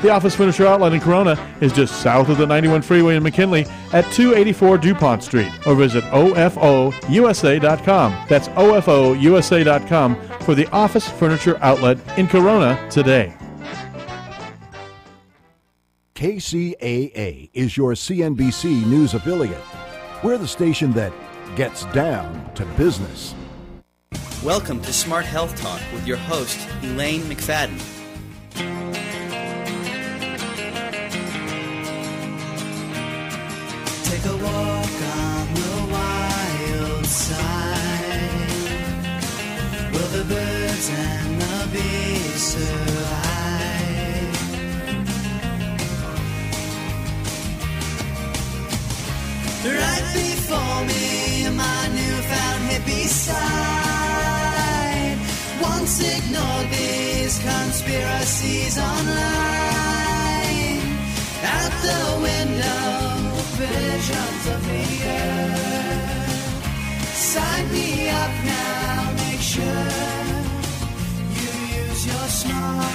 The Office Furniture Outlet in Corona is just south of the 91 freeway in McKinley at 284 DuPont Street, or visit OFOUSA.com. That's OFOUSA.com for the Office Furniture Outlet in Corona today. KCAA is your CNBC News affiliate. We're the station that gets down to business. Welcome to Smart Health Talk with your host, Elaine McFadden. Take a walk on the wild side. Will the birds and the bees survive? Right before me, my newfound hippie side. Once ignored these conspiracies online. Out the window, visions of the earth. Sign me up now, make sure you use your smart.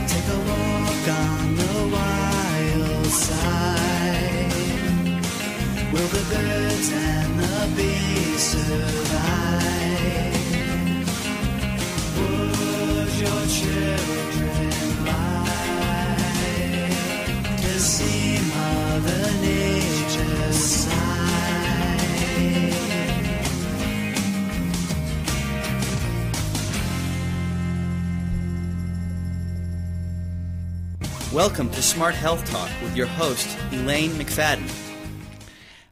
Take a walk on the wild side. Will the birds and the bees survive? Would your children lie to see Mother Nature sigh? Welcome to Smart Health Talk with your host, Elaine McFadden.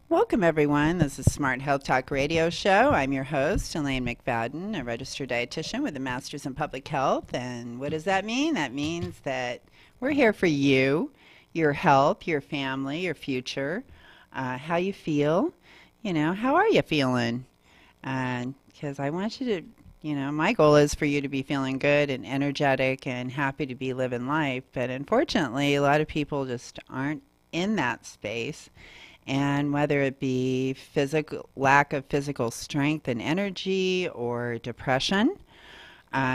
Welcome, everyone. This is Smart Health Talk Radio Show. I'm your host, Elaine McFadden, a registered dietitian with a master's in public health. And what does that mean? That means that we're here for you, your health, your family, your future, how you feel. You know, how are you feeling? Because I want you to, you know, my goal is for you to be feeling good and energetic and happy to be living life. But unfortunately, a lot of people just aren't in that space. And whether it be lack of physical strength and energy or depression,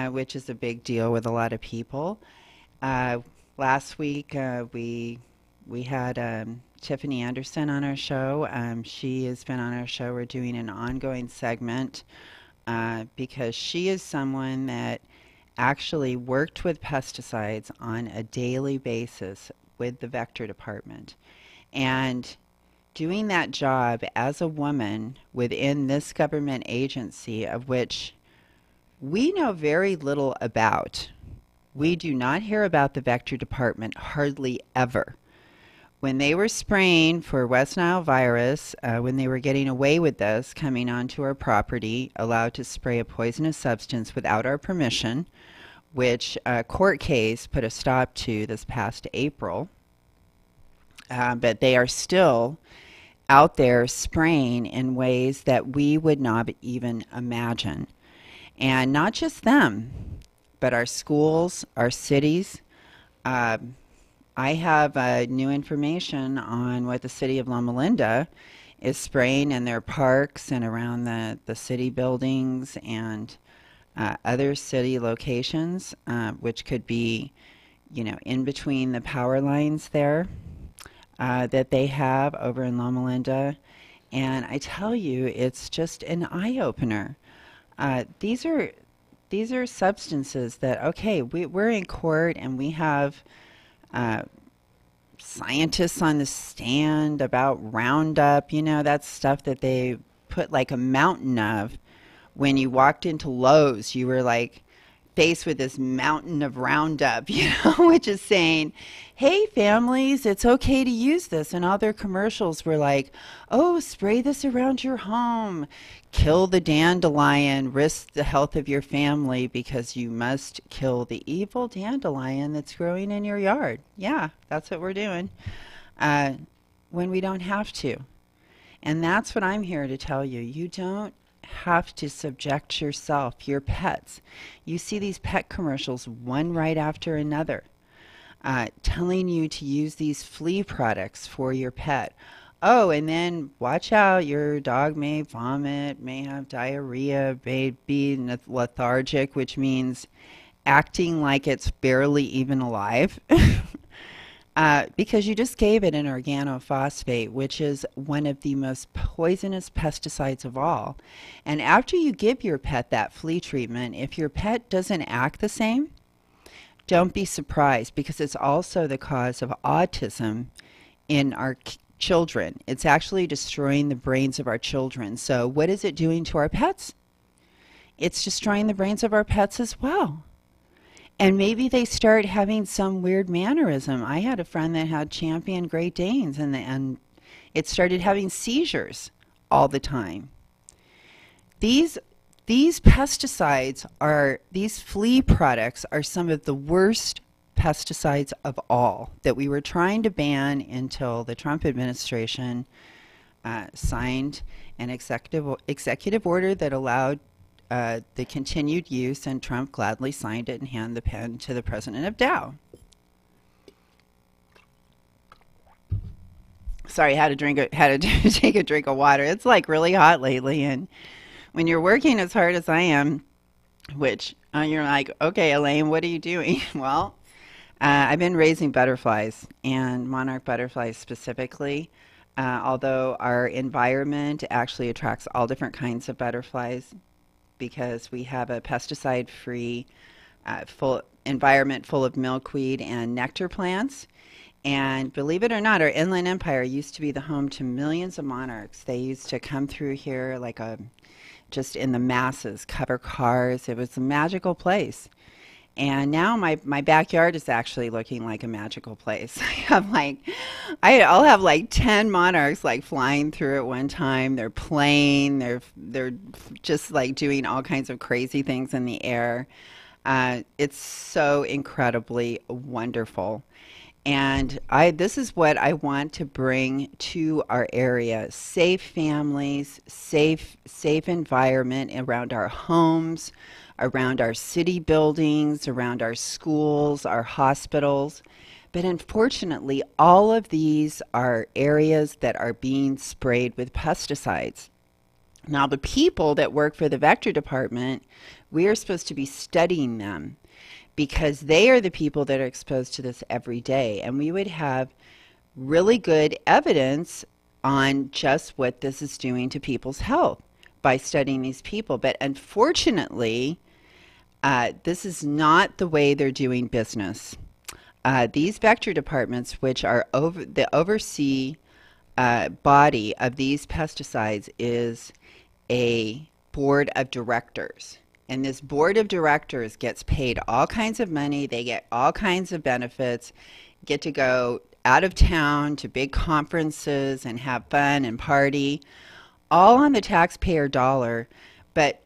which is a big deal with a lot of people. Last week we had Tiffany Anderson on our show. She has been on our show. We're doing an ongoing segment because she is someone that actually worked with pesticides on a daily basis with the Vector Department. And doing that job as a woman within this government agency, of which we know very little about. We do not hear about the Vector Department hardly ever. When they were spraying for West Nile virus, when they were getting away with this, coming onto our property, allowed to spray a poisonous substance without our permission, which a court case put a stop to this past April, but they are still out there spraying in ways that we would not even imagine. And not just them, but our schools, our cities. I have new information on what the city of Loma Linda is spraying in their parks and around the city buildings and other city locations, which could be, you know, in between the power lines there. That they have over in Loma Linda. And I tell you, it's just an eye-opener. These are substances that, okay, we're in court and we have scientists on the stand about Roundup. You know, that's stuff that they put like a mountain of. When you walked into Lowe's, you were like faced with this mountain of Roundup, you know, which is saying, hey, families, it's okay to use this. And all their commercials were like, oh, spray this around your home. Kill the dandelion, risk the health of your family because you must kill the evil dandelion that's growing in your yard. Yeah, that's what we're doing when we don't have to. And that's what I'm here to tell you. You don't have to subject yourself, your pets. You see these pet commercials one right after another, telling you to use these flea products for your pet. Oh, and then watch out, your dog may vomit, may have diarrhea, may be lethargic, which means acting like it's barely even alive. Because you just gave it an organophosphate, which is one of the most poisonous pesticides of all. And after you give your pet that flea treatment, if your pet doesn't act the same, don't be surprised, because it's also the cause of autism in our children. It's actually destroying the brains of our children. So what is it doing to our pets? It's destroying the brains of our pets as well. And maybe they start having some weird mannerism. I had a friend that had champion Great Danes, and it started having seizures all the time. These pesticides these flea products are some of the worst pesticides of all that we were trying to ban until the Trump administration signed an executive order that allowed the continued use, and Trump gladly signed it and handed the pen to the president of Dow. Sorry, I had to take a drink of water. It's like really hot lately, and when you're working as hard as I am, which you're like, okay, Elaine, what are you doing? Well, I've been raising butterflies, and monarch butterflies specifically. Although our environment actually attracts all different kinds of butterflies, because we have a pesticide-free full environment full of milkweed and nectar plants. And believe it or not, our Inland Empire used to be the home to millions of monarchs. They used to come through here like just in the masses, cover cars. It was a magical place. And now my backyard is actually looking like a magical place. I'll have like 10 monarchs like flying through at one time. They're playing. They're just like doing all kinds of crazy things in the air. It's so incredibly wonderful. And this is what I want to bring to our area: safe families, safe environment around our homes, around our city buildings, around our schools, our hospitals. But unfortunately, all of these are areas that are being sprayed with pesticides. Now, the people that work for the vector department, we are supposed to be studying them, because they are the people that are exposed to this every day. And we would have really good evidence on just what this is doing to people's health by studying these people. But unfortunately, this is not the way they're doing business. These vector departments, which are the oversee body of these pesticides, is a board of directors. And this board of directors gets paid all kinds of money. They get all kinds of benefits, get to go out of town to big conferences and have fun and party, all on the taxpayer dollar. But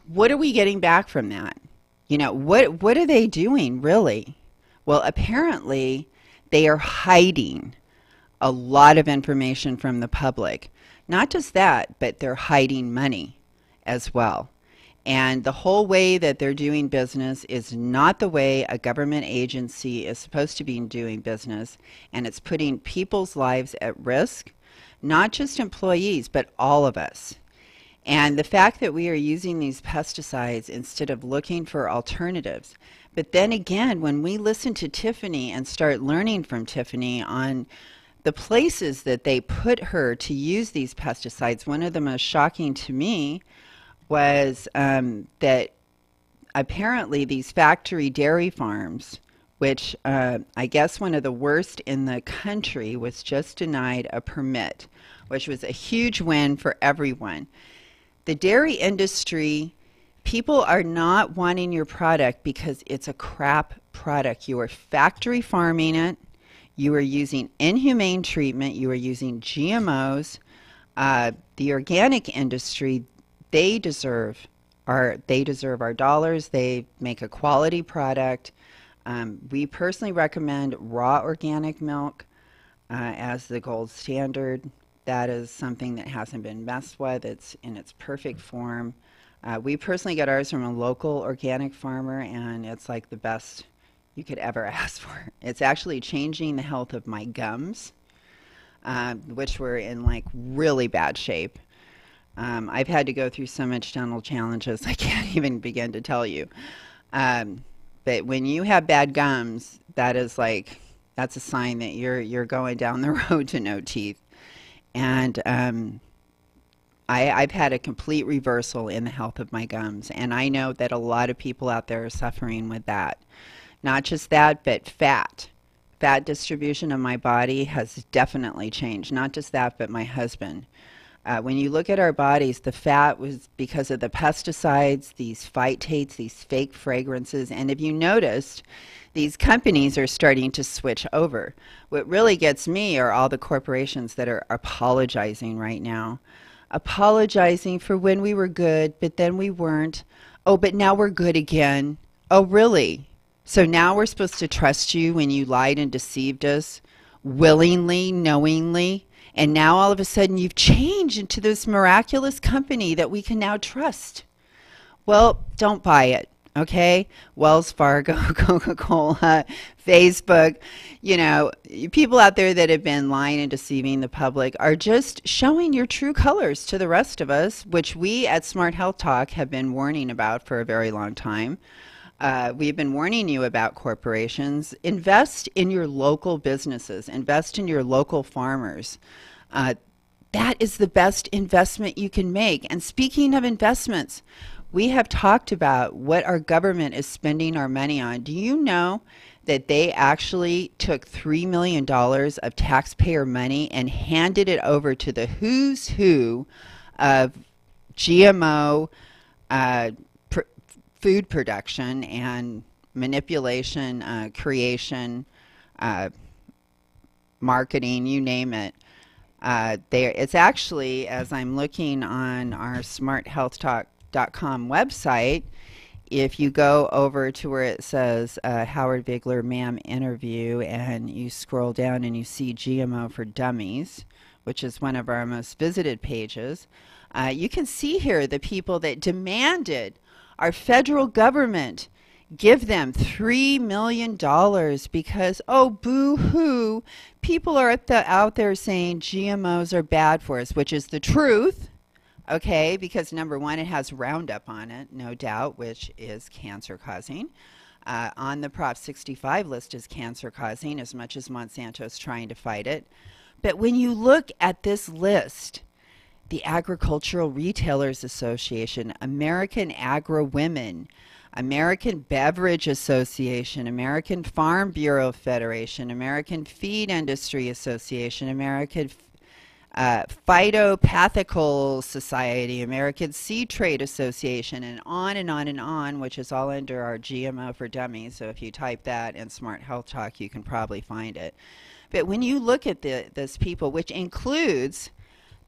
what are we getting back from that? You know, what are they doing really? Well, apparently they are hiding a lot of information from the public. Not just that, but they're hiding money as well. And the whole way that they're doing business is not the way a government agency is supposed to be doing business, and it's putting people's lives at risk, not just employees, but all of us. And the fact that we are using these pesticides instead of looking for alternatives. But then again, when we listen to Tiffany and start learning from Tiffany on the places that they put her to use these pesticides, one of the most shocking to me was that apparently these factory dairy farms, which I guess one of the worst in the country, was just denied a permit, which was a huge win for everyone. The dairy industry, people are not wanting your product because it's a crap product. You are factory farming it. You are using inhumane treatment. You are using GMOs. The organic industry, they deserve our dollars. They make a quality product. We personally recommend raw organic milk as the gold standard. That is something that hasn't been messed with. It's in its perfect form. We personally get ours from a local organic farmer, and it's like the best you could ever ask for. It's actually changing the health of my gums, which were in like really bad shape. I've had to go through so much dental challenges I can't even begin to tell you. But when you have bad gums, that's a sign that you're going down the road to no teeth. And I've had a complete reversal in the health of my gums, and I know that a lot of people out there are suffering with that. Not just that, but fat. Fat distribution of my body has definitely changed. Not just that, but my husband. When you look at our bodies, the fat was because of the pesticides, these phytates, these fake fragrances, and if you noticed, these companies are starting to switch over. What really gets me are all the corporations that are apologizing right now. Apologizing for when we were good, but then we weren't. Oh, but now we're good again. Oh, really? So now we're supposed to trust you when you lied and deceived us willingly, knowingly, and now all of a sudden you've changed into this miraculous company that we can now trust. Well, don't buy it. Okay, Wells Fargo, Coca-Cola, Facebook, people out there that have been lying and deceiving the public are just showing your true colors to the rest of us, which we at Smart Health Talk have been warning about for a very long time. We've been warning you about corporations. Invest in your local businesses. Invest in your local farmers. That is the best investment you can make. And speaking of investments, we have talked about what our government is spending our money on. Do you know that they actually took $3 million of taxpayer money and handed it over to the who's who of GMO food production and manipulation, creation, marketing, you name it. It's actually, as I'm looking on our smarthealthtalk.com website, if you go over to where it says Howard Bigler ma'am interview and you scroll down and you see GMO for Dummies, which is one of our most visited pages, you can see here the people that demanded our federal government give them $3 million because, oh, boo-hoo, people are out there saying GMOs are bad for us, which is the truth. Okay, because number one, it has Roundup on it, no doubt, which is cancer-causing. On the Prop 65 list is cancer-causing, as much as Monsanto's trying to fight it. But when you look at this list, the Agricultural Retailers Association, American Agro-Women, American Beverage Association, American Farm Bureau Federation, American Feed Industry Association, American Phytopathical Society, American Seed Trade Association, and on and on and on, which is all under our GMO for Dummies. So if you type that in Smart Health Talk, you can probably find it. But when you look at this people, which includes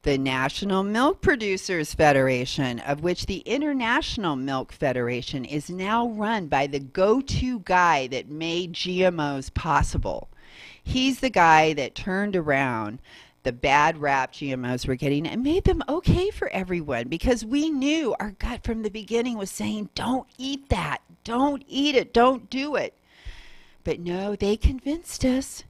the National Milk Producers Federation, of which the International Milk Federation is now run by the go-to guy that made GMOs possible. He's the guy that turned around the bad rap GMOs were getting and made them okay for everyone, because we knew our gut from the beginning was saying, don't eat that, don't eat it, don't do it. But no, they convinced us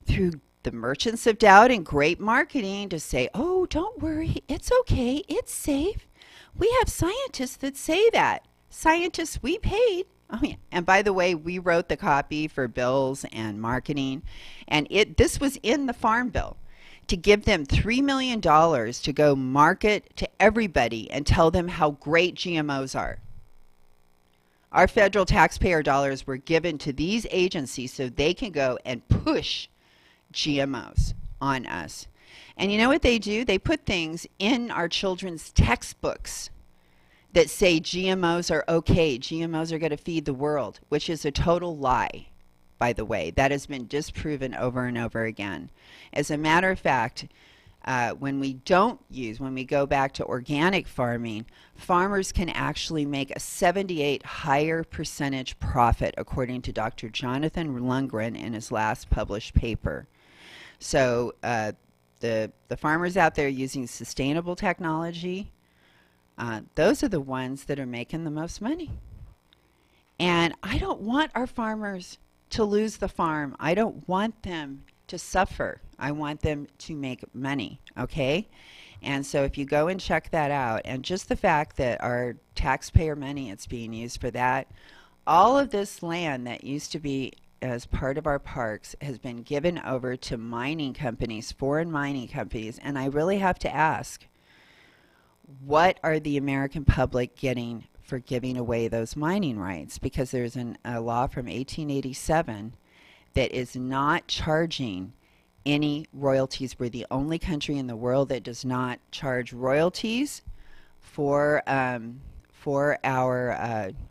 through the merchants of doubt and great marketing to say, oh, don't worry, it's okay, it's safe. We have scientists that say that. Scientists we paid. Oh, yeah. And by the way, we wrote the copy for bills and marketing, and this was in the Farm Bill, to give them $3 million to go market to everybody and tell them how great GMOs are. Our federal taxpayer dollars were given to these agencies so they can go and push GMOs on us. And you know what they do? They put things in our children's textbooks that say GMOs are okay, GMOs are going to feed the world, which is a total lie, by the way. That has been disproven over and over again. As a matter of fact, when we go back to organic farming, farmers can actually make a 78% higher percentage profit, according to Dr. Jonathan Lundgren in his last published paper. So the farmers out there using sustainable technology, those are the ones that are making the most money. And I don't want our farmers to lose the farm. I don't want them to suffer. I want them to make money, okay? And so if you go and check that out, and just the fact that our taxpayer money is being used for that, all of this land that used to be as part of our parks has been given over to mining companies, foreign mining companies, and I really have to ask, what are the American public getting for giving away those mining rights? Because there's a law from 1887 that is not charging any royalties. We're the only country in the world that does not charge royalties for our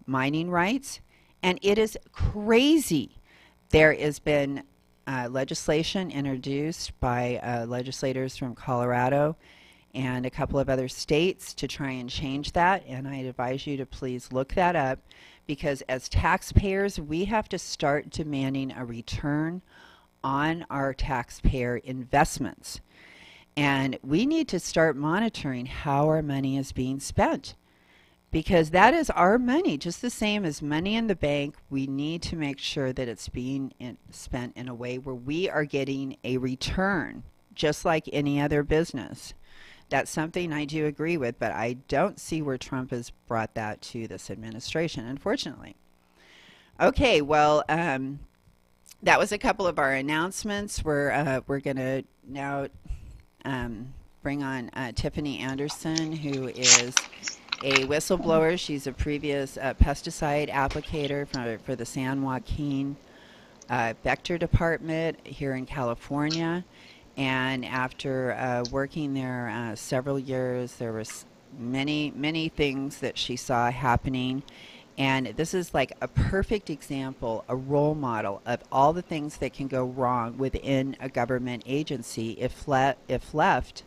mining rights, and it is crazy. There has been legislation introduced by legislators from Colorado and a couple of other states to try and change that, and I advise you to please look that up, because as taxpayers we have to start demanding a return on our taxpayer investments, and we need to start monitoring how our money is being spent, because that is our money, just the same as money in the bank. We need to make sure that it's being spent in a way where we are getting a return, just like any other business. That's something I do agree with, but I don't see where Trump has brought that to this administration, unfortunately. Okay, well, that was a couple of our announcements. We're going to now bring on Tiffany Anderson, who is a whistleblower. She's a previous pesticide applicator for the San Joaquin Vector Department here in California. And after working there several years, there was many things that she saw happening. And this is like a perfect example, a role model of all the things that can go wrong within a government agency if left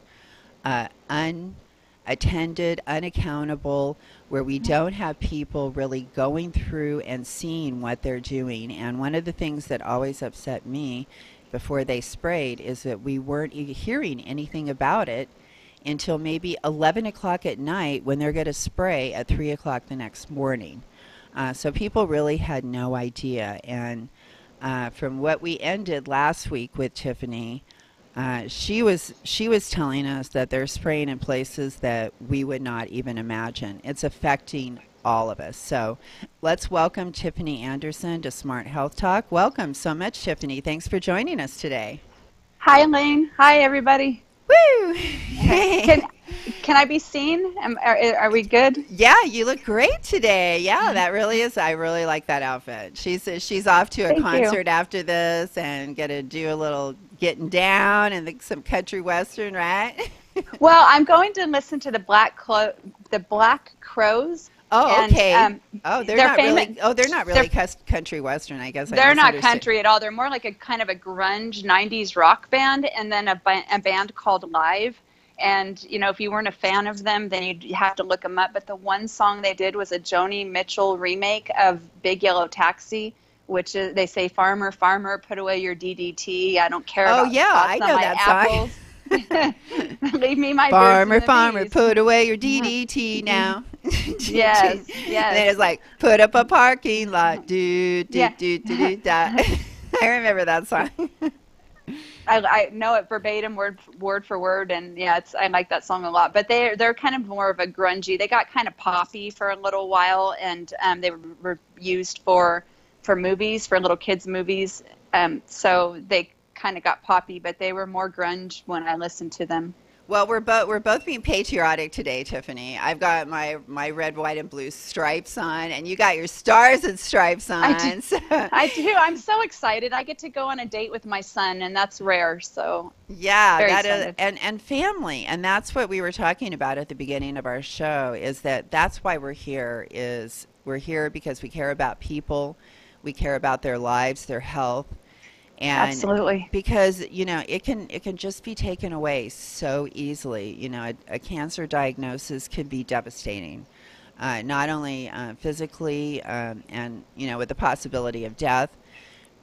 unattended, unaccountable, where we don't have people really going through and seeing what they're doing. And one of the things that always upset me before they sprayed is that we weren't hearing anything about it until maybe 11 o'clock at night, when they're going to spray at 3 o'clock the next morning. So people really had no idea. And from what we ended last week with Tiffany, she was telling us that they're spraying in places that we would not even imagine. It's affecting all of us. So let's welcome Tiffany Anderson to Smart Health Talk. Welcome so much, Tiffany. Thanks for joining us today. Hi, Elaine. Hi, everybody. Woo! Can I be seen? Are we good? Yeah, you look great today. Yeah, that really is. I really like that outfit. She's off to a Thank concert after this and gonna do a little getting down and some country western, right? Well, I'm going to listen to the Black Crows. Oh, okay. And, they're not really. Oh, they're not really country western. I guess they're not country at all. They're more like a kind of a grunge '90s rock band, and then a band called Live. And you know, if you weren't a fan of them, then you'd have to look them up. But the one song they did was a Joni Mitchell remake of Big Yellow Taxi, which is, they say, "Farmer, farmer, put away your DDT. I don't care about I know that apples. Song. Leave me my farmer, birds and the farmer, bees. Put away your DDT now." Yes, yes. And then it's like, put up a parking lot. Do, do, do, do, do, da. I remember that song. I know it verbatim, word for word, and yeah, I like that song a lot. But they're kind of more of a grungy. They got kind of poppy for a little while, and they were used for movies, for little kids movies. So they kind of got poppy, but they were more grunge when I listened to them. Well, we're both being patriotic today, Tiffany. I've got my red, white, and blue stripes on, and you got your stars and stripes on. I do. I'm so excited. I get to go on a date with my son, and that's rare. So yeah, that excited. is, and family, and that's what we were talking about at the beginning of our show. Is that's why we're here? We're here because we care about people, we care about their lives, their health. And absolutely, because you know it can just be taken away so easily. You know, a cancer diagnosis can be devastating, not only physically and you know with the possibility of death,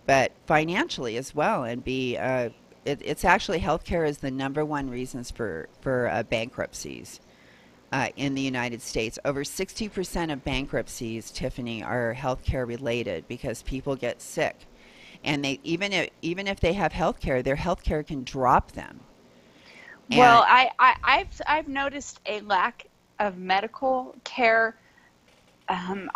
but financially as well. And it's actually healthcare is the #1 reasons for bankruptcies in the United States. Over 60% of bankruptcies, Tiffany, are healthcare related because people get sick. And they even if they have health care, their health care can drop them. Well, I've noticed a lack of medical care I'm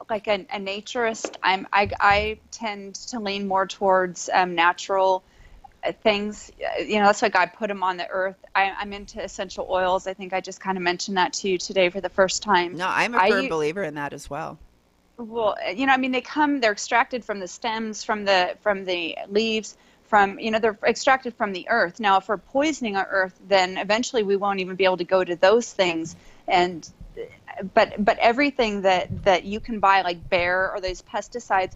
like a naturist. I tend to lean more towards natural things. That's why God put them on the earth. I'm into essential oils. I think I just kind of mentioned that to you today for the first time. No, I'm a firm believer in that as well. Well, they're extracted from the stems, from the leaves, they're extracted from the earth. Now, if we're poisoning our earth, then eventually we won't even be able to go to those things. But everything that you can buy, like Bayer or those pesticides,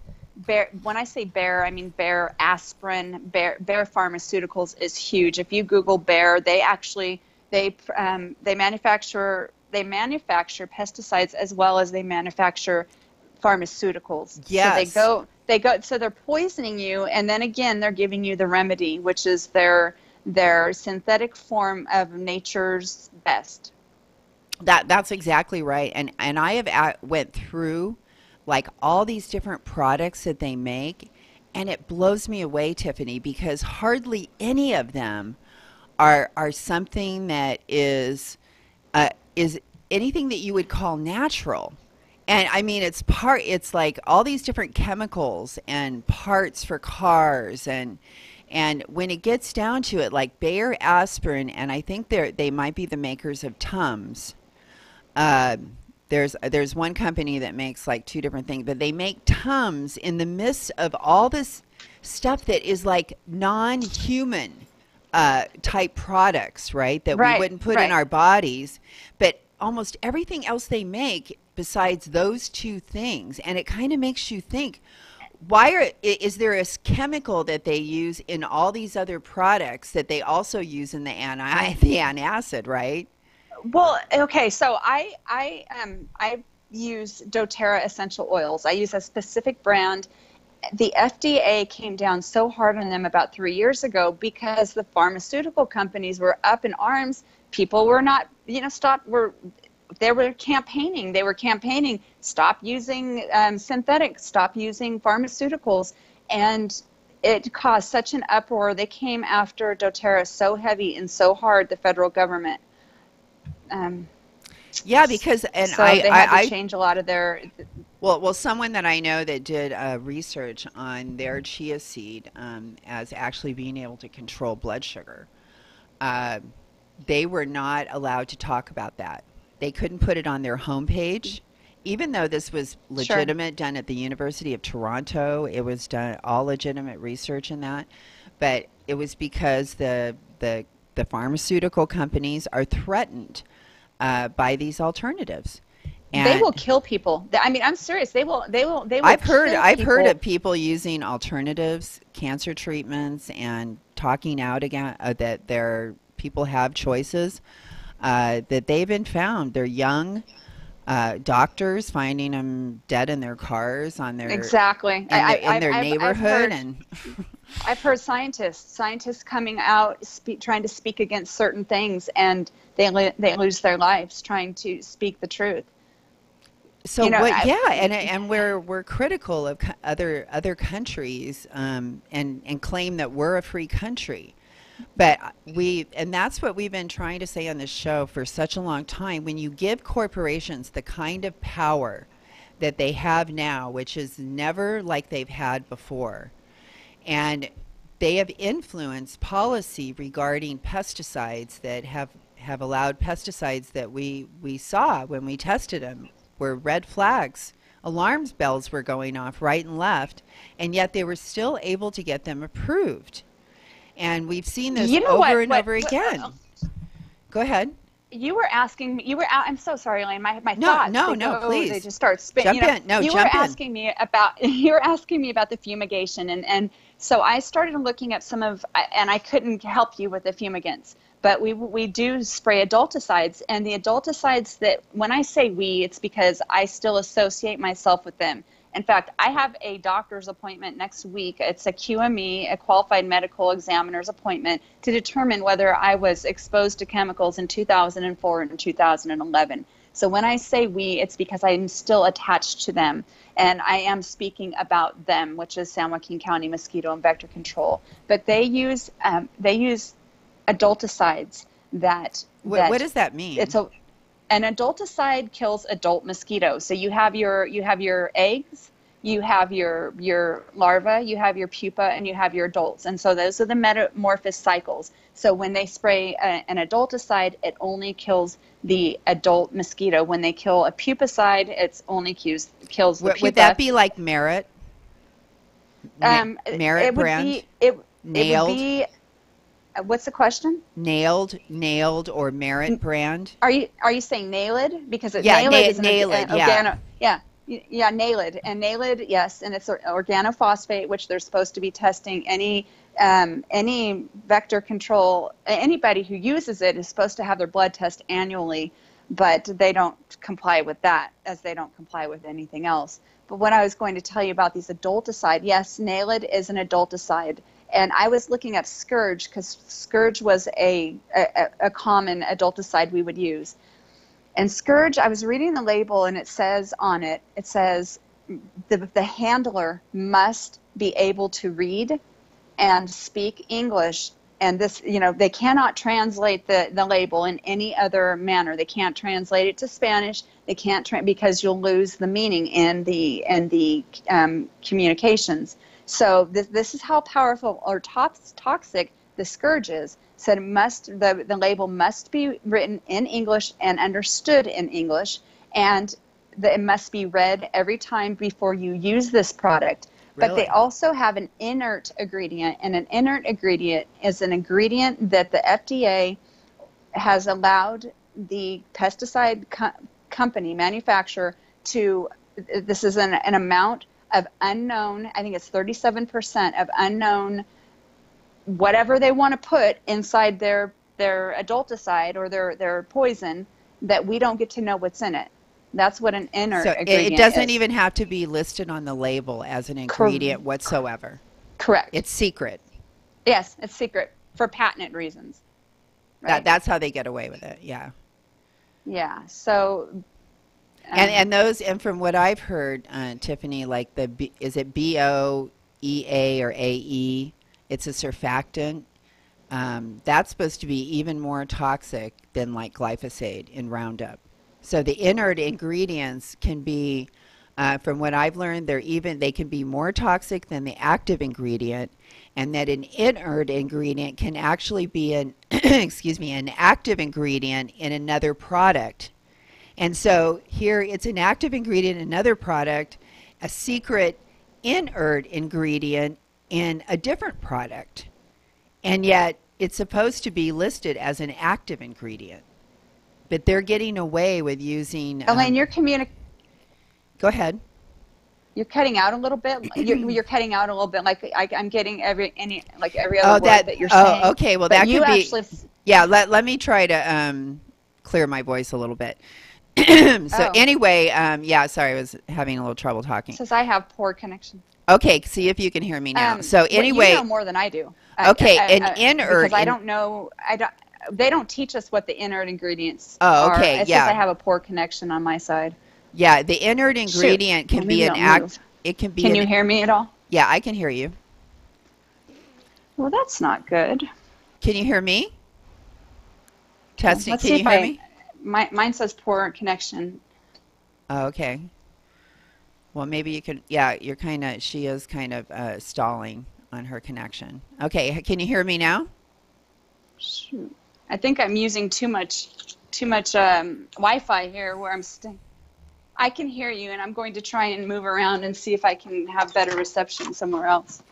when I say Bayer, I mean Bayer aspirin. Bayer Pharmaceuticals is huge. If you Google Bayer, they manufacture pesticides as well as they manufacture pharmaceuticals. Yes. So so they're poisoning you, and then again they're giving you the remedy, which is their synthetic form of nature's best. That's exactly right. And I have went through like all these different products that they make, and it blows me away, Tiffany, because hardly any of them are something that is anything that you would call natural. And I mean, it's like all these different chemicals and parts for cars, and when it gets down to it, like Bayer aspirin, and I think they might be the makers of Tums. There's one company that makes like two different things, but they make Tums in the midst of all this stuff that is like non-human type products, right? That we wouldn't put in our bodies, but almost everything else they make besides those two things, and it kind of makes you think, is there a chemical that they use in all these other products that they also use in the antacid, right? Well, okay, so I use doTERRA essential oils. I use a specific brand. The FDA came down so hard on them about 3 years ago because the pharmaceutical companies were up in arms. People were not, they were campaigning. Stop using synthetics, stop using pharmaceuticals. And it caused such an uproar. They came after doTERRA so heavy and so hard, the federal government. Yeah, because they had to change a lot of their. Well, someone that I know that did research on their chia seed as actually being able to control blood sugar, they were not allowed to talk about that. They couldn't put it on their homepage, even though this was legitimate, done at the University of Toronto. It was done all legitimate research in that, but it was because the pharmaceutical companies are threatened by these alternatives. And they will kill people. I mean, I'm serious. They will. I've heard of people using alternatives, cancer treatments, and talking out again that people have choices that they've been found. They're young doctors finding them dead in their cars on their in their neighborhood. I've heard scientists coming out trying to speak against certain things, and they lose their lives trying to speak the truth. So and we're critical of other countries and claim that we're a free country, but that's what we've been trying to say on this show for such a long time. When you give corporations the kind of power that they have now, which is never like they've had before, and they have influenced policy regarding pesticides that have allowed pesticides that we saw when we tested them were red flags. Alarm bells were going off right and left, and yet they were still able to get them approved. And we've seen this over and over again. Go ahead. You were asking me. I'm so sorry, Elaine. My thoughts. No, please. They just start spinning. Jump in. No, you jump were in. asking me about. You were asking me about the fumigation, and so I started looking at some of, and I couldn't help you with the fumigants, but we do spray adulticides, and the adulticides that when I say we, it's because I still associate myself with them. In fact, I have a doctor's appointment next week. It's a QME, a qualified medical examiner's appointment, to determine whether I was exposed to chemicals in 2004 and 2011. So when I say we, it's because I'm still attached to them. And I am speaking about them, which is San Joaquin County Mosquito and Vector Control. But they use adulticides that what does that mean? an adulticide kills adult mosquitoes. So you have your eggs, you have your larvae, you have your pupa, and you have your adults. And so those are the metamorphosis cycles. So when they spray an adulticide, it only kills the adult mosquito. When they kill a pupicide, it only kills the pupa. Would that be like Merit? Merit brand? It Nailed? would be, what's the question? Nailed or Merit brand? Are you saying Nailed? Because Yeah, Nailed is Nailed, yeah, Nailed. And Nailed, yes, and it's organophosphate, which they're supposed to be testing any vector control. Anybody who uses it is supposed to have their blood test annually, but they don't comply with that, as they don't comply with anything else. But what I was going to tell you about these adulticide, yes, Nailed is an adulticide. And I was looking at Scourge, because Scourge was a common adulticide we would use. And Scourge, I was reading the label, and it says on it, the handler must be able to read and speak English. And this, they cannot translate the label in any other manner. They can't translate it to Spanish. They can't because you'll lose the meaning in the communications. So this is how powerful or toxic the Scourge is. So the label must be written in English and understood in English, and it must be read every time before you use this product. Really? But they also have an inert ingredient, and an inert ingredient is an ingredient that the FDA has allowed the pesticide company manufacturer to. This is an amount of unknown, I think it's 37% of unknown, whatever they want to put inside their adulticide or their poison, that we don't get to know what's in it. That's what an inert ingredient it doesn't is. even have to be listed on the label as an ingredient whatsoever. Correct. It's secret. Yes, it's secret for patent reasons. Right? That's how they get away with it. Yeah. Yeah. So. And from what I've heard, Tiffany, like is it BOEA or AE? It's a surfactant. That's supposed to be even more toxic than like glyphosate in Roundup. So the inert ingredients can be, from what I've learned, they can be more toxic than the active ingredient, and that an inert ingredient can actually be an an active ingredient in another product. And so here it's an active ingredient in another product, a secret inert ingredient in a different product. And yet it's supposed to be listed as an active ingredient. But they're getting away with using... Elaine, Go ahead. You're cutting out a little bit. You're cutting out a little bit. Like I'm getting every other word that you're saying. Oh, okay. Well, but that could be... Yeah, let me try to clear my voice a little bit. Anyway, sorry, I was having a little trouble talking. It says I have poor connection. Okay, see if you can hear me now. So anyway, you know more than I do. Okay, an inert. Because I don't know. They don't teach us what the inert ingredients are. Oh, okay, yeah. I have a poor connection on my side. Yeah, the inert ingredient can be an act. It can be. Can you hear me at all? Yeah, I can hear you. Well, that's not good. Can you hear me? Testing. Can you hear me? Mine says poor connection. Oh, okay. Well, maybe you could. Yeah, she is kind of stalling on her connection. Okay, can you hear me now? Shoot. I think I'm using too much Wi-Fi here where I'm staying. I can hear you, and I'm going to try and move around and see if I can have better reception somewhere else.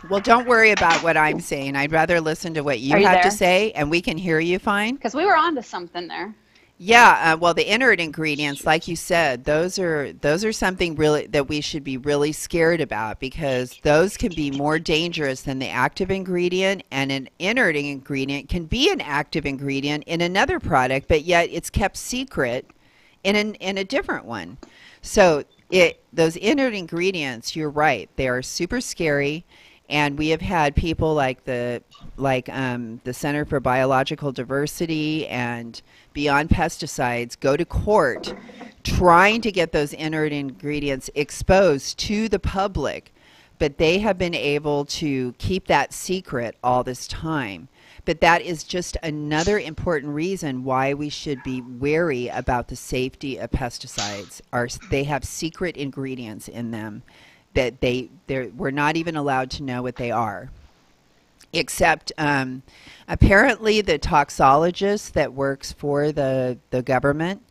Well, don't worry about what I'm saying. I'd rather listen to what you have to say, and we can hear you fine. Because we were on to something there. Yeah, well, the inert ingredients, like you said, those are something really that we should be really scared about, because those can be more dangerous than the active ingredient, and an inert ingredient can be an active ingredient in another product, but yet it's kept secret in a different one. So those inert ingredients, you're right, they are super scary. And we have had people like the Center for Biological Diversity and Beyond Pesticides go to court trying to get those inert ingredients exposed to the public. but they have been able to keep that secret all this time. But that is just another important reason why we should be wary about the safety of pesticides. They have secret ingredients in them that we're not even allowed to know what they are. Except apparently the toxologist that works for the government,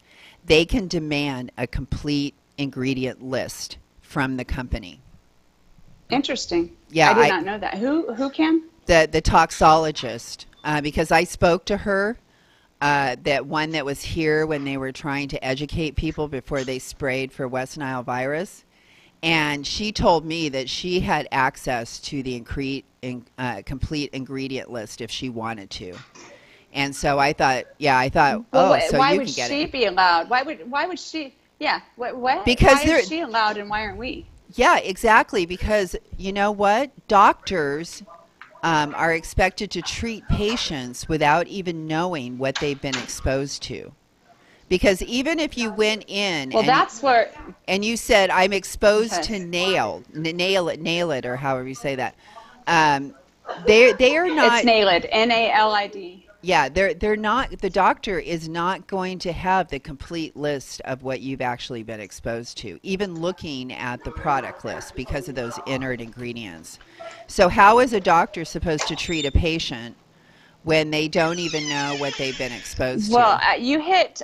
they can demand a complete ingredient list from the company. Interesting. Yeah, I did not know that. Who can? The toxologist, because I spoke to her, that one that was here when they were trying to educate people before they sprayed for West Nile virus, and she told me that she had access to the complete ingredient list if she wanted to. And so I thought, Well, so why you would can get she it. be allowed? Why would she? Yeah. What? Because why is she allowed and why aren't we? Yeah, exactly. Because you know what? Doctors are expected to treat patients without even knowing what they've been exposed to. Because even if you went in and you said, I'm exposed to nail it, or however you say that, they are not. It's nailed, NALID. Yeah, they're not. The doctor is not going to have the complete list of what you've actually been exposed to, even looking at the product list because of those inert ingredients. So how is a doctor supposed to treat a patient when they don't even know what they've been exposed to? Well, you hit.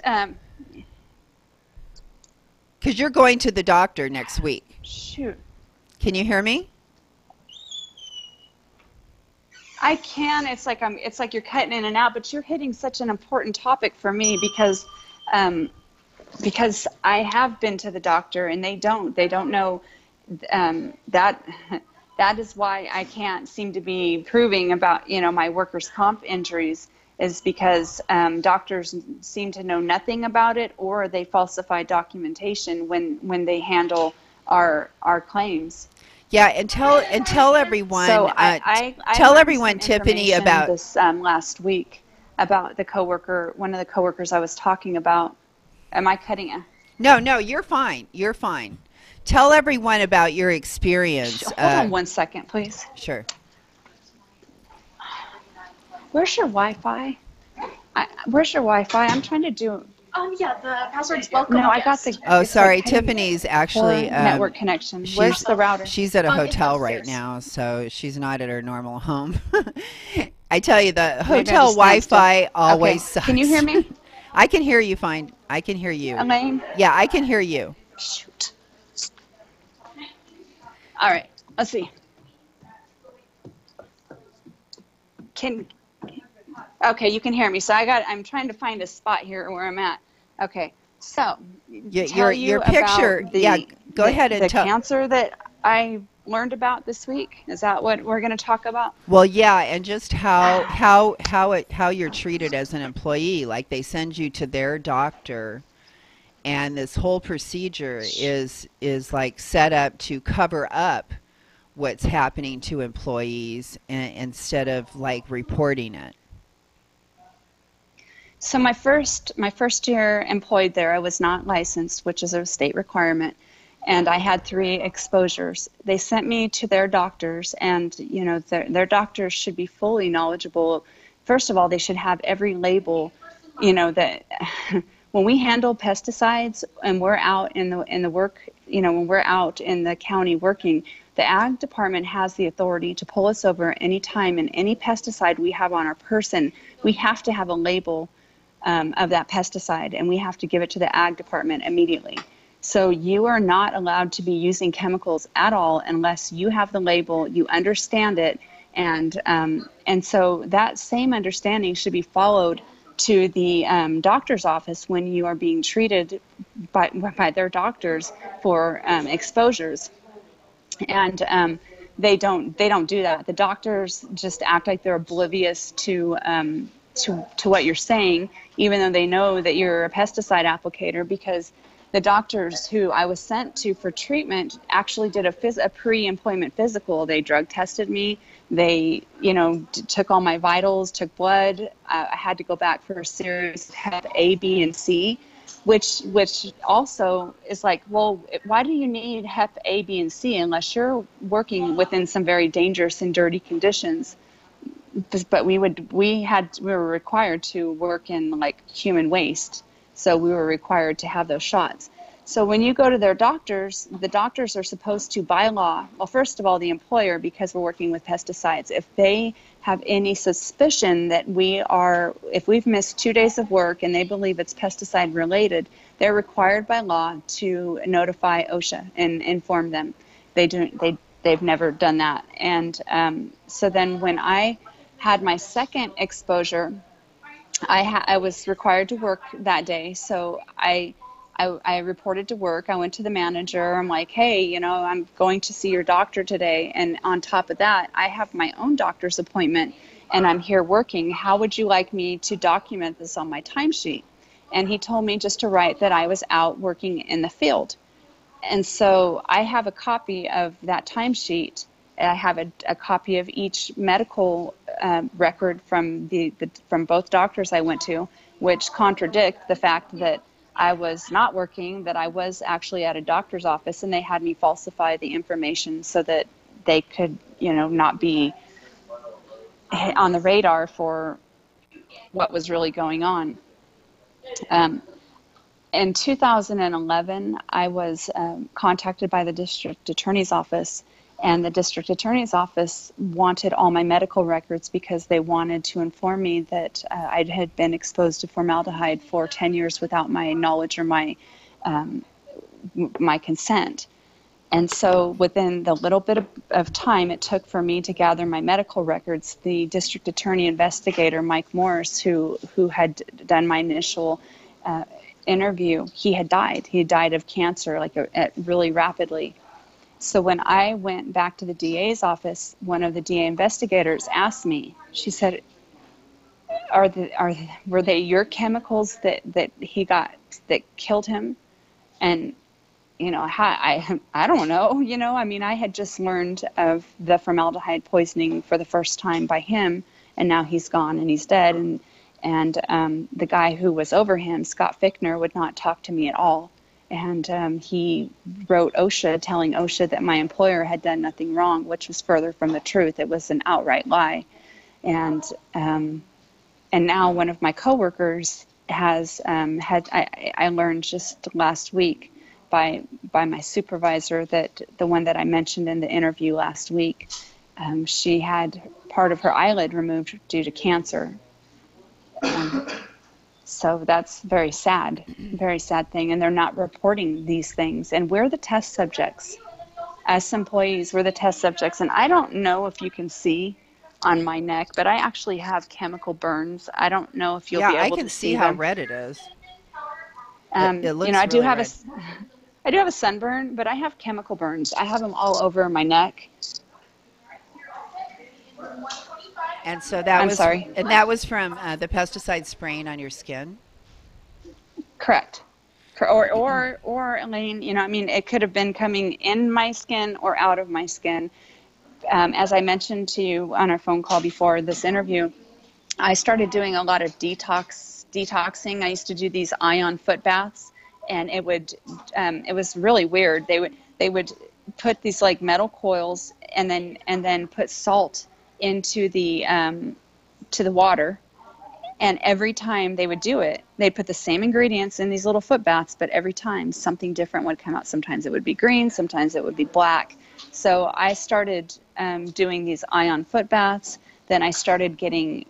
Because you're going to the doctor next week. Shoot. Can you hear me? I can. It's like you're cutting in and out, but you're hitting such an important topic for me because I have been to the doctor and they don't know that is why I can't seem to be proving about my workers' comp injuries is because doctors seem to know nothing about it or they falsify documentation when they handle our claims. Yeah, and tell everyone. So tell learned everyone, some Tiffany, information about this last week about one of the coworkers I was talking about. Am I cutting it? No, you're fine. You're fine. Tell everyone about your experience. Hold on 1 second, please. Sure. Where's your Wi-Fi? Where's your Wi-Fi? I'm trying to do. Yeah, the password's welcome. No, I got the. Oh, it's sorry. like Tiffany's actually network connection. Where's the router? She's at a It's hotel right upstairs. now, so she's not at her normal home. I tell you, the Maybe I hotel just stand Wi-Fi still. always Okay. sucks. Can you hear me, I can hear you fine. I can hear you. Elaine? Yeah, I can hear you. Shoot. All right. Let's see. Okay, you can hear me. So I'm trying to find a spot here where I'm at. Okay. So Your picture. about the, Yeah, go ahead and the tell. cancer that I learned about this week. Is that what we're going to talk about? Well, yeah, and just how you're treated as an employee. Like they send you to their doctor, and this whole procedure is like set up to cover up what's happening to employees instead of like reporting it. So my first year employed there, I was not licensed, which is a state requirement, and I had 3 exposures. They sent me to their doctors, and their doctors should be fully knowledgeable. First of all, they should have every label, that when we handle pesticides and we're out in the work, when we're out in the county working, the ag department has the authority to pull us over any time, and any pesticide we have on our person, we have to have a label of that pesticide, and we have to give it to the ag department immediately. So you are not allowed to be using chemicals at all unless you have the label, you understand it, and so that same understanding should be followed to the doctor's office when you are being treated by their doctors for exposures. And they don't do that. The doctors just act like they're oblivious to what you're saying, even though they know that you're a pesticide applicator, because the doctors who I was sent to for treatment actually did a pre-employment physical. They drug tested me. They, took all my vitals, took blood. I had to go back for a series of Hep A, B, and C. which also is like, well, why do you need Hep A, B, and C unless you're working within some very dangerous and dirty conditions? But we were required to work in like human waste, so we were required to have those shots. So when you go to their doctors, the doctors are supposed to, by law, well, first of all, the employer, because we're working with pesticides, if they have any suspicion that if we've missed 2 days of work and they believe it's pesticide related, they're required by law to notify OSHA and inform them. They've never done that. And so then when I had my second exposure, I was required to work that day. So I reported to work. I went to the manager. I'm like, hey, I'm going to see your doctor today. And on top of that, I have my own doctor's appointment and I'm here working. How would you like me to document this on my timesheet? And he told me just to write that I was out working in the field. And so I have a copy of that timesheet. I have a copy of each medical record from from both doctors I went to, which contradict the fact that I was not working, that I was actually at a doctor's office, and they had me falsify the information so that they could, not be on the radar for what was really going on. In 2011, I was contacted by the district attorney's office, and the district attorney's office wanted all my medical records because they wanted to inform me that I had been exposed to formaldehyde for 10 years without my knowledge or my consent. And so within the little bit of time it took for me to gather my medical records, the district attorney investigator, Mike Morris, who had done my initial interview, he had died. He had died of cancer, really rapidly. So when I went back to the DA's office, one of the DA investigators asked me, she said, were they your chemicals that he got that killed him? And, I don't know, I had just learned of the formaldehyde poisoning for the first time by him, and now he's gone and he's dead. And the guy who was over him, Scott Fickner, would not talk to me at all. And he wrote OSHA, telling OSHA that my employer had done nothing wrong, which was further from the truth. It was an outright lie. And now one of my coworkers has I learned just last week by my supervisor, that the one that I mentioned in the interview last week, she had part of her eyelid removed due to cancer. So that's very sad thing. And they're not reporting these things. And we're the test subjects. As employees, we're the test subjects. And I don't know if you can see on my neck, but I actually have chemical burns. I don't know if you'll be able to see them. Yeah, I can see how red it is. It looks I do really have red. I do have a sunburn, but I have chemical burns. I have them all over my neck. And so that I'm was sorry. And that was from the pesticide spraying on your skin? Correct. Or Elaine, it could have been coming in my skin or out of my skin. As I mentioned to you on our phone call before this interview, I started doing a lot of detoxing. I used to do these ion foot baths, and it was really weird. They would put these like metal coils and then put salt into the water, and every time they would do it, they'd put the same ingredients in these little foot baths, but every time something different would come out. Sometimes it would be green, sometimes it would be black. So I started doing these ion foot baths. Then I started getting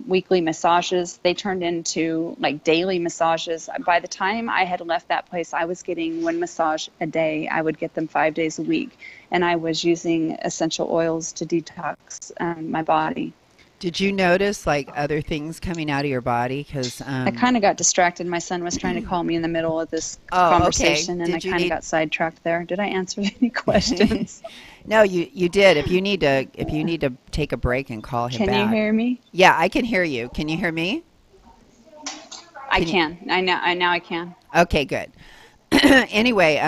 weekly massages. They turned into like daily massages. By the time I had left that place, I was getting one massage a day. I would get them 5 days a week. And I was using essential oils to detox my body. Did you notice like other things coming out of your body? Because I kind of got distracted. My son was trying to call me in the middle of this conversation, and I kind of got sidetracked there. Did I answer any questions? No, you did. If you need to take a break and call him back. Can you hear me? Yeah, I can hear you. Can you hear me? I can. Now I can. Okay, good. Anyway,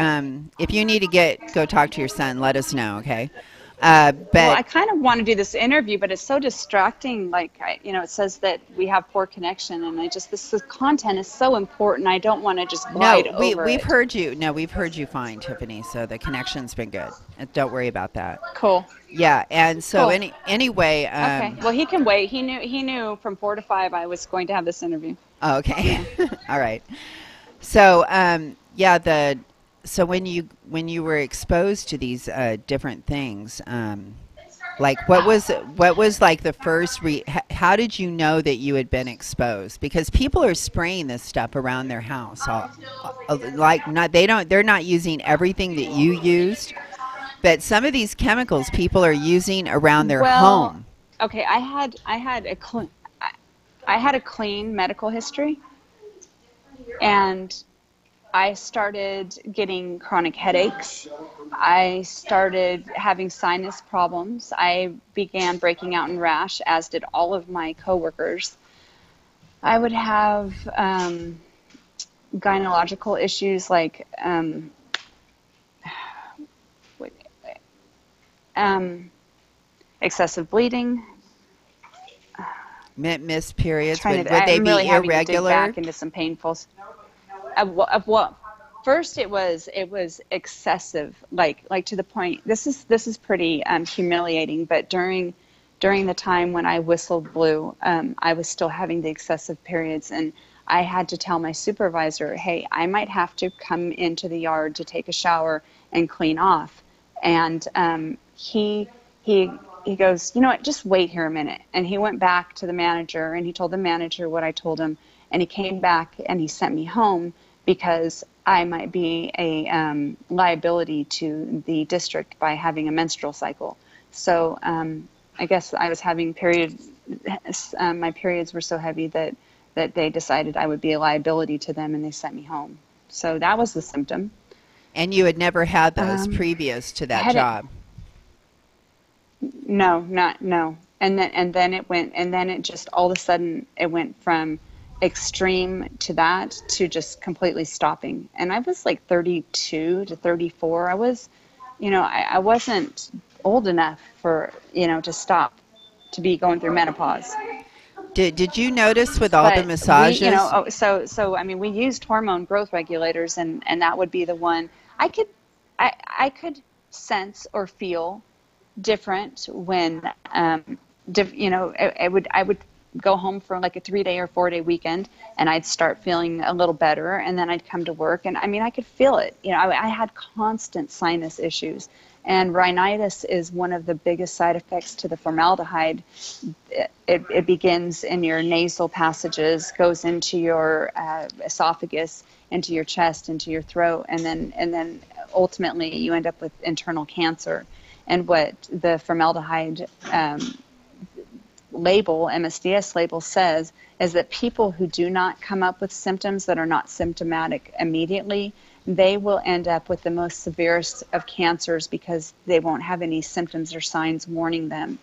if you need to go talk to your son, let us know, okay? But Well, I kind of want to do this interview, but it's so distracting. Like, it says that we have poor connection, and this content is so important. I don't want to just glide over we've it. heard you. No, we've heard you fine, Tiffany. So the connection's been good. Don't worry about that. Cool. Yeah, and so Cool. anyway. Okay. Well, he can wait. He knew from 4 to 5 I was going to have this interview. Oh, okay. All right. So so when you were exposed to these different things, like what was like the first how did you know that you had been exposed? Because people are spraying this stuff around their house, they're not using everything that you used, but some of these chemicals people are using around their home. Okay, I had a clean medical history, and I started getting chronic headaches. I started having sinus problems. I began breaking out in rash, as did all of my coworkers. I would have gynecological issues like excessive bleeding. Missed periods. Would they be really having irregular? to dig back into some painful. Of what? First, it was excessive, like to the point. This is pretty humiliating. But during the time when I whistle blew, I was still having the excessive periods, and I had to tell my supervisor, "Hey, I might have to come into the yard to take a shower and clean off." And he goes, "You know what? Just wait here a minute." And he went back to the manager, and he told the manager what I told him, and he came back and he sent me home because I might be a liability to the district by having a menstrual cycle. So I guess I was having my periods were so heavy that they decided I would be a liability to them, and they sent me home. So that was the symptom. And you had never had those previous to that job? No. And then it just all of a sudden it went from extreme to that to just completely stopping. And I was like 32 to 34. I was, I wasn't old enough for, to stop, to be going through menopause. Did you notice with all the massages? So I mean, we used hormone growth regulators, and that would be the one I could sense or feel different when, I would go home for like a 3-day or 4-day weekend, and I'd start feeling a little better, and then I'd come to work, and I mean, I could feel it. I had constant sinus issues, and rhinitis is one of the biggest side effects to the formaldehyde. It begins in your nasal passages, goes into your esophagus, into your chest, into your throat, and then ultimately you end up with internal cancer. And what the formaldehyde label, MSDS label, says is that people who do not come up with symptoms that are not symptomatic immediately, they will end up with the most severest of cancers because they won't have any symptoms or signs warning them,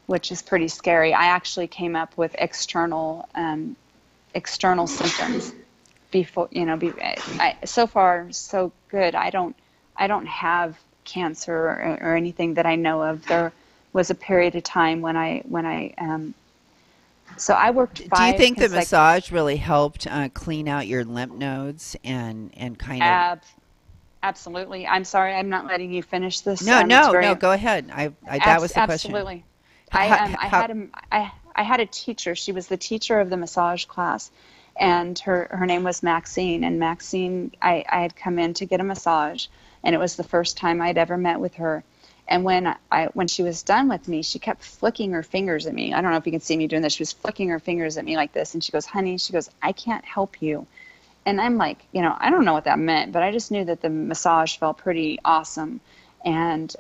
which is pretty scary. I actually came up with external symptoms before, so far so good. I don't have cancer or anything that I know of. There was a period of time when I so I worked 5. Do you think the massage really helped clean out your lymph nodes and kind of? Absolutely. I'm sorry, I'm not letting you finish this. No, go ahead. That was the question. Absolutely. I had a teacher. She was the teacher of the massage class, and her name was Maxine. And Maxine, I had come in to get a massage, and it was the first time I'd ever met with her. And when she was done with me, she kept flicking her fingers at me. I don't know if you can see me doing this. She was flicking her fingers at me like this, and she goes, "Honey," she goes, "I can't help you." And I'm like, I don't know what that meant, but I just knew that the massage felt pretty awesome. And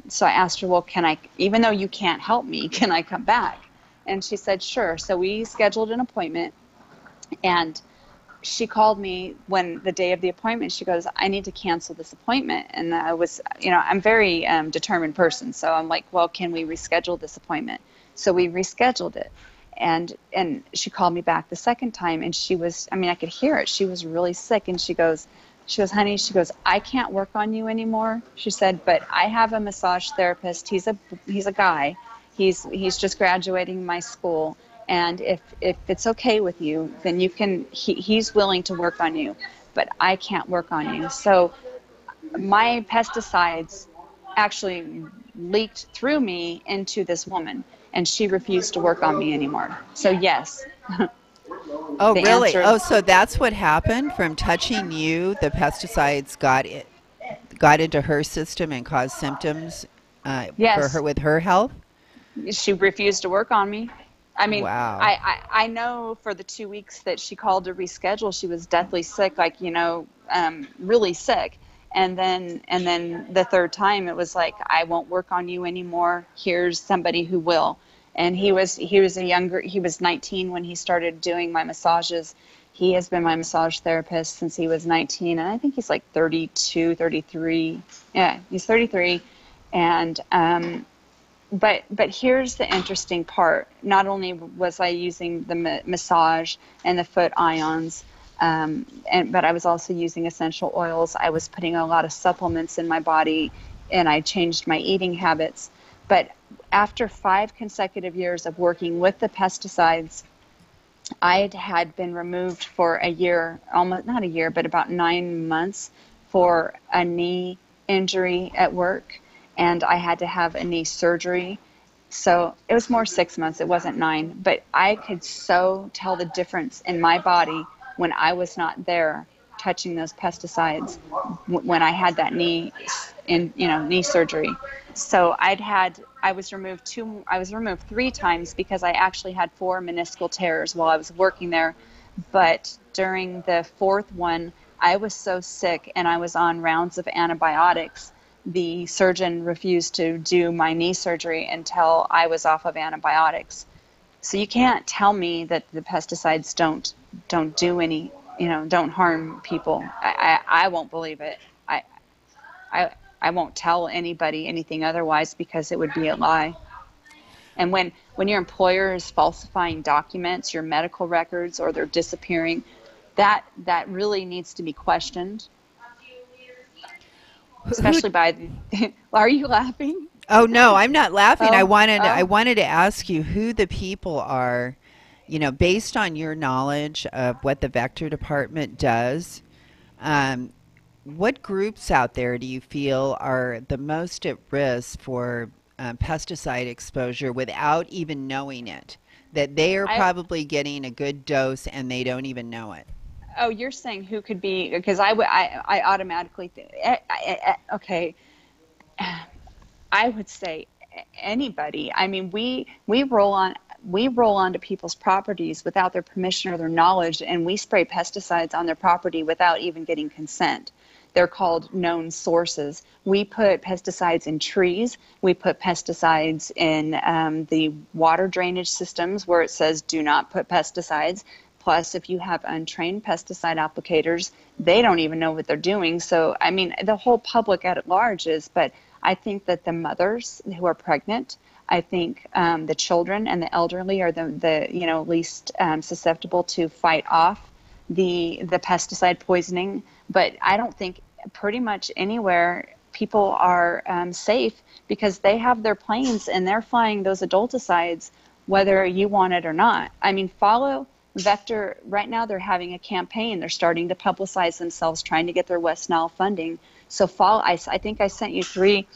so I asked her, "Well, can I, even though you can't help me, can I come back?" And she said, "Sure." So we scheduled an appointment, and she called me when the day of the appointment. She goes, "I need to cancel this appointment." And I was, I'm very determined person. So I'm like, "Well, can we reschedule this appointment?" So we rescheduled it. And she called me back the second time, and she was, I could hear it. She was really sick. And she goes, She goes, honey, she goes, I can't work on you anymore. She said, but I have a massage therapist. He's a guy. He's just graduating my school. And if it's okay with you, then you can, he's willing to work on you, but I can't work on you. So my pesticides actually leaked through me into this woman, and she refused to work on me anymore. So yes. Oh, The really? answer- Oh, so that's what happened from touching you. The pesticides got into her system and caused symptoms for Yes. her with her health. She refused to work on me. I mean, Wow. I know for the 2 weeks that she called to reschedule, she was deathly sick, like, really sick. And then the third time it was like, I won't work on you anymore. Here's somebody who will. And he was 19 when he started doing my massages. He has been my massage therapist since he was 19, and I think he's like 32, 33. Yeah, he's 33. And but here's the interesting part. Not only was I using the massage and the foot ions, but I was also using essential oils. I was putting a lot of supplements in my body, and I changed my eating habits. But after 5 consecutive years of working with the pesticides, I had been removed for a year, almost not a year, but about 9 months for a knee injury at work, and I had to have a knee surgery. So it was more 6 months, it wasn't 9, but I could so tell the difference in my body when I was not there touching those pesticides when I had that knee surgery. So I was removed 3 times because I actually had 4 meniscal tears while I was working there. But during the 4th one, I was so sick and I was on rounds of antibiotics. The surgeon refused to do my knee surgery until I was off of antibiotics. So you can't tell me that the pesticides don't do any, don't harm people. I won't believe it. I won't tell anybody anything otherwise because it would be a lie. And when your employer is falsifying documents, your medical records, or they're disappearing, that really needs to be questioned. Especially by are you laughing? Oh no, I'm not laughing. Oh, I wanted to ask you who the people are, based on your knowledge of what the Vector Department does. What groups out there do you feel are the most at risk for pesticide exposure without even knowing it? That they are probably getting a good dose and they don't even know it. Oh, you're saying who could be? Because I automatically okay. I would say anybody. I mean, we roll onto people's properties without their permission or their knowledge, and we spray pesticides on their property without even getting consent. They're called known sources. We put pesticides in trees. We put pesticides in the water drainage systems where it says do not put pesticides. Plus, if you have untrained pesticide applicators, they don't even know what they're doing. So, I mean, the whole public at large is, but I think that the mothers who are pregnant, I think the children and the elderly are the least susceptible to fight off the pesticide poisoning. But I don't think pretty much anywhere people are safe because they have their planes and they're flying those adulticides whether you want it or not. I mean, follow Vector. Right now they're having a campaign. They're starting to publicize themselves, trying to get their West Nile funding. So follow. I think I sent you three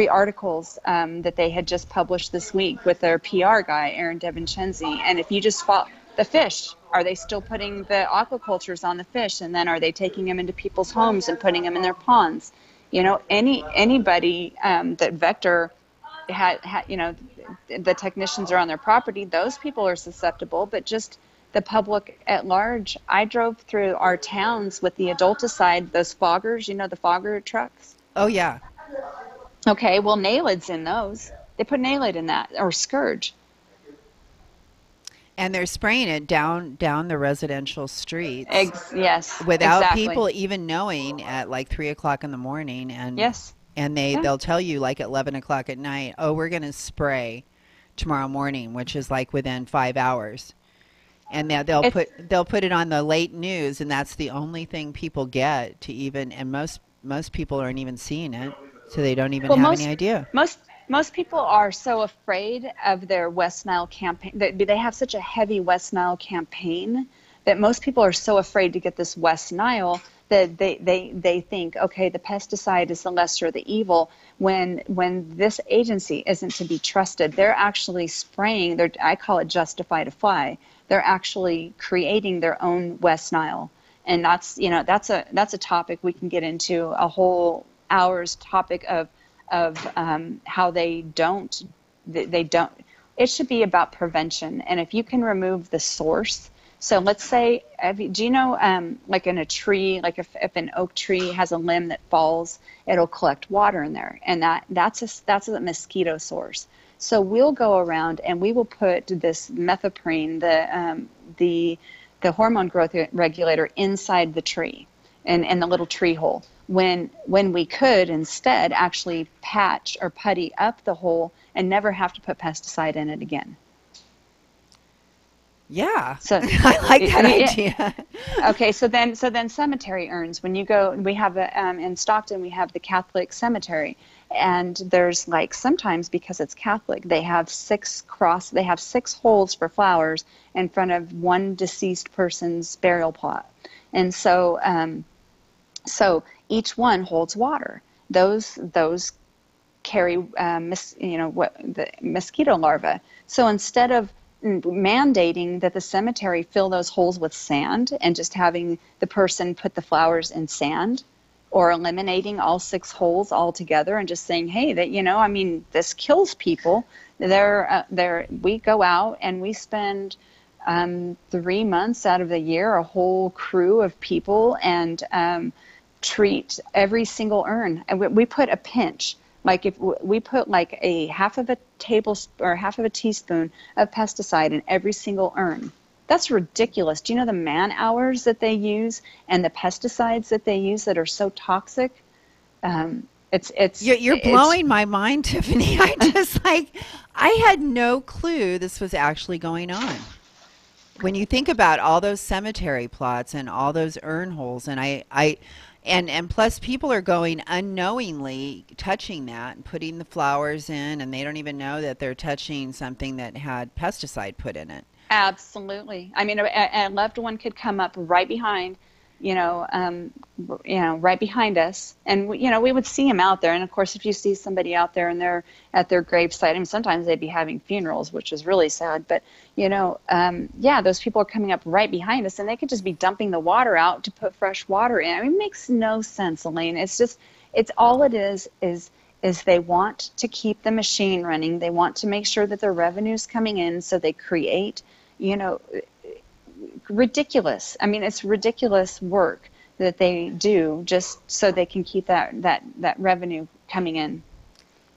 articles that they had just published this week with their PR guy, Aaron DeVincenzi. And if you just follow the fish, are they still putting the aquacultures on the fish? And then are they taking them into people's homes and putting them in their ponds? Anybody that Vector the technicians are on their property, those people are susceptible, but just the public at large. I drove through our towns with the adulticide, those foggers, the fogger trucks. Oh, yeah. Okay, well, Nalid's in those. They put Nalid in that, or Scourge. And they're spraying it down the residential streets. Yes, without exactly. people even knowing at like 3 o'clock in the morning. And yes. And they'll tell you like at 11 o'clock at night, oh, we're going to spray tomorrow morning, which is like within 5 hours. And they'll put it on the late news, and that's the only thing people get to even. And most people aren't even seeing it, so they don't even have any idea. Most people are so afraid of their West Nile campaign. They have such a heavy West Nile campaign that most people are so afraid to get this West Nile that they think, okay, the pesticide is the lesser of the evil, when this agency isn't to be trusted. They're actually spraying, I call it justify to fly. They're actually creating their own West Nile. And that's a topic we can get into, a whole hour's topic of how they don't, it should be about prevention. And if you can remove the source. So let's say, do you know, like in a tree, like if an oak tree has a limb that falls, it'll collect water in there, and that's a mosquito source. So we'll go around and we will put this methoprene, the hormone growth regulator, inside the tree, and the little tree hole. When we could instead actually patch or putty up the hole and never have to put pesticide in it again. Yeah, so I like that idea. Okay, so then cemetery urns. When you go, we have in Stockton, we have the Catholic cemetery, and there's like sometimes, because it's Catholic, they have six holes for flowers in front of one deceased person's burial plot, and so so each one holds water. Those carry the mosquito larvae. So instead of mandating that the cemetery fill those holes with sand and just having the person put the flowers in sand, or eliminating all six holes altogether and just saying, hey, this kills people. We go out and we spend 3 months out of the year, a whole crew of people, and treat every single urn. And we put a pinch. Like if we put like a half of a teaspoon of pesticide in every single urn. That's ridiculous. Do you know the man hours that they use and the pesticides that they use that are so toxic? You're blowing my mind, Tiffany. I had no clue this was actually going on. When you think about all those cemetery plots and all those urn holes, and plus people are going unknowingly touching that and putting the flowers in, and they don't even know that they're touching something that had pesticide put in it. Absolutely. I mean, a loved one could come up right behind, right behind us, and we would see them out there. And of course, if you see somebody out there and they're at their gravesite, I mean, sometimes they'd be having funerals, which is really sad. But those people are coming up right behind us, and they could just be dumping the water out to put fresh water in. I mean, it makes no sense, Elaine. It's all it is they want to keep the machine running. They want to make sure that their revenue's coming in, so they create, ridiculous. I mean, it's ridiculous work that they do just so they can keep that revenue coming in.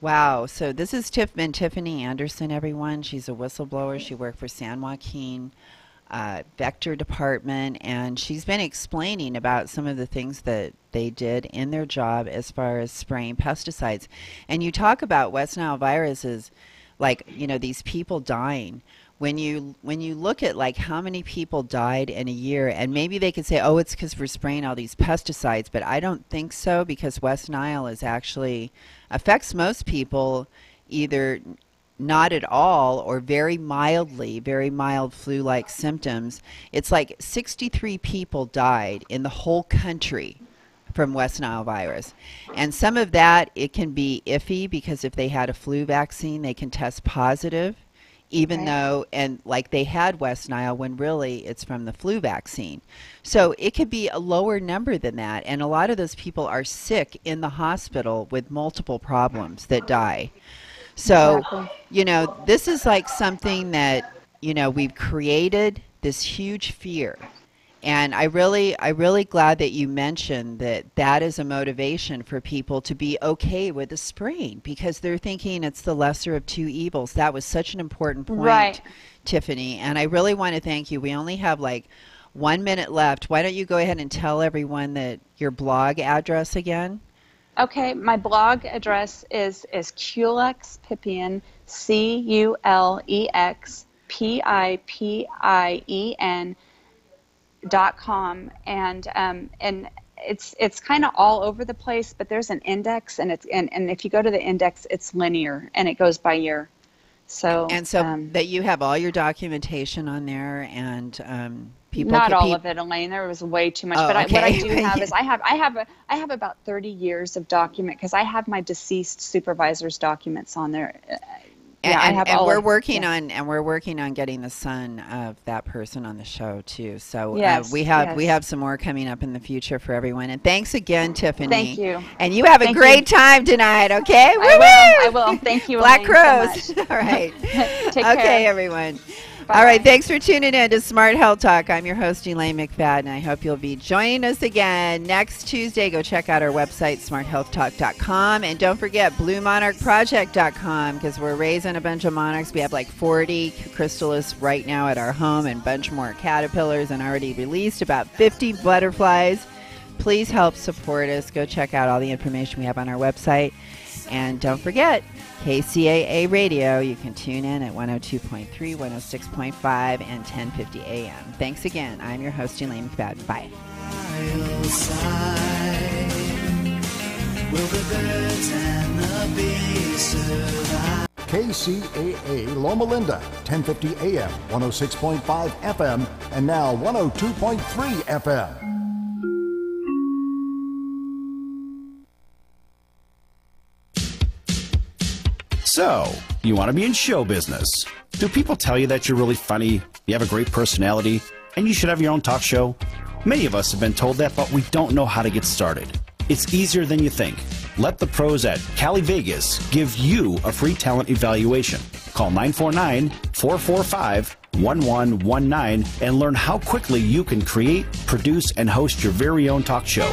Wow. So this is Tiffany Anderson, everyone. She's a whistleblower. She worked for San Joaquin Vector Department, and she's been explaining about some of the things that they did in their job as far as spraying pesticides. And you talk about West Nile viruses, like, these people dying. When you look at like how many people died in a year, and maybe they could say, oh, it's because we're spraying all these pesticides, but I don't think so, because West Nile affects most people either not at all or very mild flu-like symptoms. It's like 63 people died in the whole country from West Nile virus. And some of that, it can be iffy, because if they had a flu vaccine, they can test positive, even though, and like they had West Nile when really it's from the flu vaccine. So it could be a lower number than that. And a lot of those people are sick in the hospital with multiple problems that die. So, this is like something that, we've created this huge fear. And I'm really glad that you mentioned that is a motivation for people to be okay with the spraying, because they're thinking it's the lesser of two evils. That was such an important point, right, Tiffany. And I really want to thank you. We only have like 1 minute left. Why don't you go ahead and tell everyone that your blog address again? Okay, my blog address is Culex Pipian, Culex PIPIEN.com, and it's kind of all over the place, but there's an index, and if you go to the index, it's linear and it goes by year. So that you have all your documentation on there, and people. Not all of it, Elaine. There was way too much. Oh, but okay. What I do have is I have about 30 years of document, because I have my deceased supervisor's documents on there. We're working on getting the son of that person on the show too. So we have some more coming up in the future for everyone. And thanks again, Tiffany. Thank you. And you have a great time tonight. Okay. I will. Thank you, Black Elaine, Crows. so much. All right. Take care. Okay, everyone. Bye. All right, thanks for tuning in to Smart Health Talk. I'm your host, Elaine McFadden. I hope you'll be joining us again next Tuesday. Go check out our website, smarthealthtalk.com. And don't forget, BlueMonarchProject.com, because we're raising a bunch of monarchs. We have like 40 chrysalis right now at our home, and a bunch more caterpillars, and already released about 50 butterflies. Please help support us. Go check out all the information we have on our website. And don't forget, KCAA Radio. You can tune in at 102.3, 106.5, and 1050 AM. Thanks again. I'm your host, Elaine McFadden. Bye. Will the birds and the bees survive? KCAA Loma Linda, 1050 AM, 106.5 FM, and now 102.3 FM. So, you want to be in show business. Do people tell you that you're really funny, you have a great personality, and you should have your own talk show? Many of us have been told that, but we don't know how to get started. It's easier than you think. Let the pros at Cali Vegas give you a free talent evaluation. Call 949-445-1119 and learn how quickly you can create, produce, and host your very own talk show.